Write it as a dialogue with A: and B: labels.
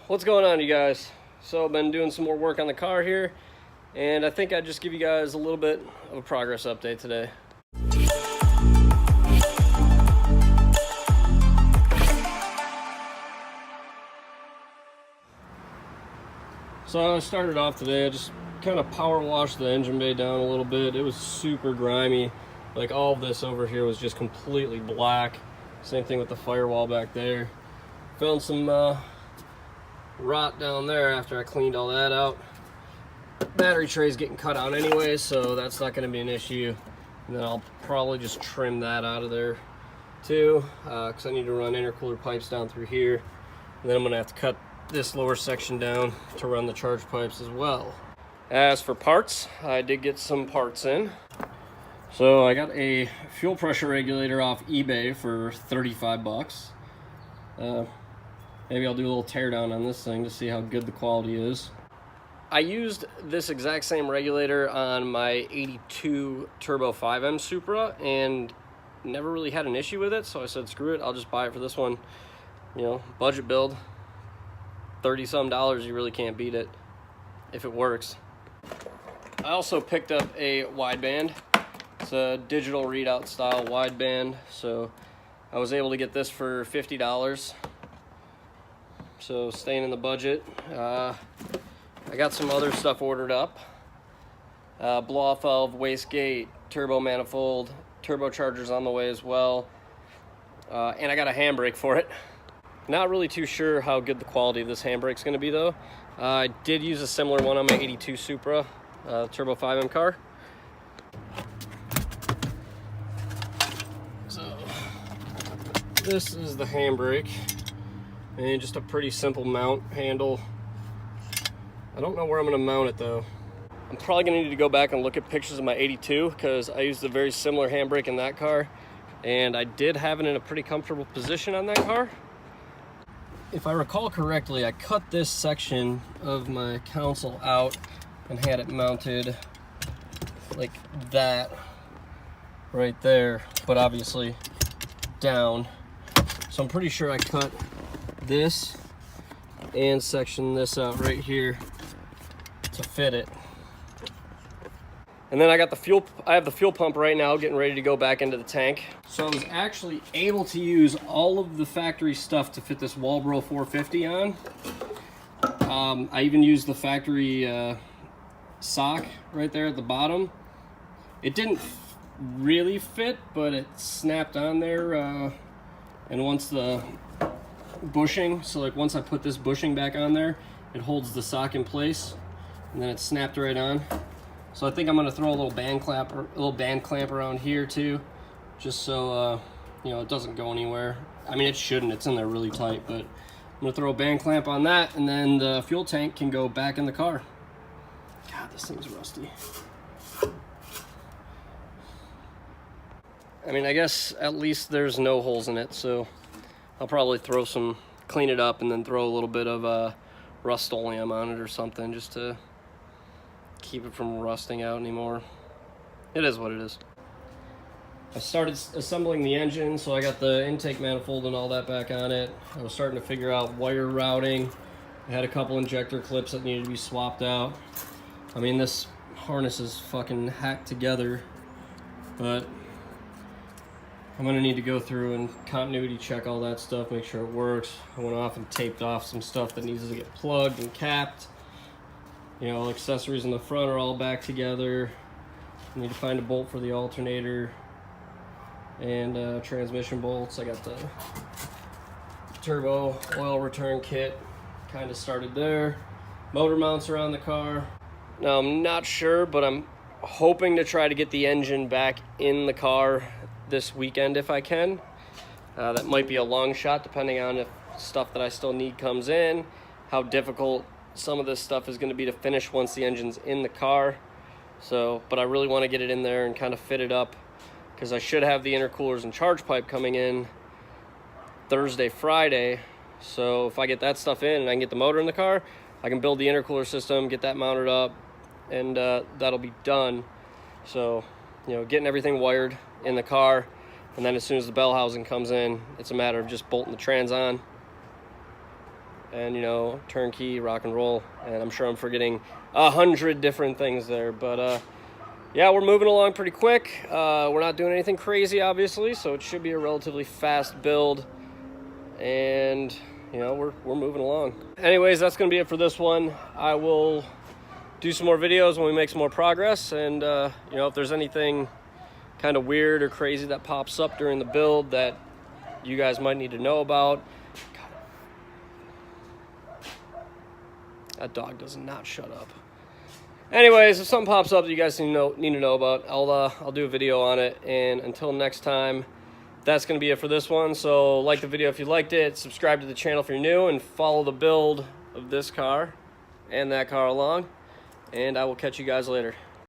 A: What's going on, you guys? So I've been doing some more work on the car here, and I think I'd just give you guys a little bit of a progress update today. So I started off today, I just kind of power washed the engine bay down a little bit. It was super grimy. Like, all of this over here was just completely black. Same thing with the firewall back there. Found some rot down there after I cleaned all that out. Battery tray's getting cut out anyway, so that's not going to be an issue. And then I'll probably just trim that out of there too, because I need to run intercooler pipes down through here. And then I'm going to have to cut this lower section down to run the charge pipes as well. As for parts, I did get some parts in. So I got a fuel pressure regulator off eBay for 35 bucks. Maybe I'll do a little teardown on this thing to see how good the quality is. I used this exact same regulator on my 82 Turbo 5M Supra and never really had an issue with it, so I said screw it, I'll just buy it for this one. You know, budget build, 30-some dollars, you really can't beat it if it works. I also picked up a wideband. It's a digital readout style wideband, so I was able to get this for $50. So staying in the budget. I got some other stuff ordered up. Blow-off valve, wastegate, turbo manifold, turbochargers on the way as well. And I got a handbrake for it. Not really too sure how good the quality of this handbrake's gonna be though. I did use a similar one on my 82 Supra Turbo 5M car. So this is the handbrake. And just a pretty simple mount handle. I don't know where I'm gonna mount it though. I'm probably gonna need to go back and look at pictures of my 82 because I used a very similar handbrake in that car, and I did have it in a pretty comfortable position on that car. If I recall correctly, I cut this section of my console out and had it mounted like that right there, but obviously down. So I'm pretty sure I cut this and section this out right here to fit it. And then I got the fuel, I have the fuel pump right now getting ready to go back into the tank. So I was actually able to use all of the factory stuff to fit this Whalley 450 on. I even used the factory sock right there at the bottom. It didn't really fit, but it snapped on there, and once the bushing, so like once I put this bushing back on there, it holds the sock in place, and then it snapped right on. So I think I'm going to throw a little band clamp around here too, just so you know, it doesn't go anywhere. I mean, it shouldn't, it's in there really tight, but I'm going to throw a band clamp on that, and then the fuel tank can go back in the car. God, this thing's rusty. I mean, I guess at least there's no holes in it, so I'll probably clean it up and then throw a little bit of Rust-Oleum on it or something just to keep it from rusting out anymore. It is what it is. I started assembling the engine, so I got the intake manifold and all that back on it. I was starting to figure out wire routing. I had a couple injector clips that needed to be swapped out. I mean, this harness is fucking hacked together, but I'm gonna need to go through and continuity check all that stuff, make sure it works. I went off and taped off some stuff that needs to get plugged and capped. You know, accessories in the front are all back together. I need to find a bolt for the alternator and transmission bolts. I got the turbo oil return kit kind of started there. Motor mounts are on the car. Now I'm not sure, but I'm hoping to try to get the engine back in the car this weekend if I can. That might be a long shot depending on if stuff that I still need comes in, how difficult some of this stuff is going to be to finish once the engine's in the car. So, but I really want to get it in there and kind of fit it up, because I should have the intercoolers and charge pipe coming in Thursday, Friday. So if I get that stuff in and I can get the motor in the car, I can build the intercooler system, get that mounted up, and that'll be done. So, you know, getting everything wired in the car, and then as soon as the bell housing comes in, it's a matter of just bolting the trans on. and, you know, turnkey, rock and roll, and I'm sure I'm forgetting 100 different things there, but yeah, we're moving along pretty quick. We're not doing anything crazy, obviously, so it should be a relatively fast build, and, you know, we're moving along. Anyways, that's gonna be it for this one. I will do some more videos when we make some more progress, and you know, if there's anything kind of weird or crazy that pops up during the build that you guys might need to know about. That dog does not shut up. Anyways, if something pops up that you guys need to know about, I'll do a video on it. And until next time, that's going to be it for this one. So like the video if you liked it, subscribe to the channel if you're new, and follow the build of this car and that car along. And I will catch you guys later.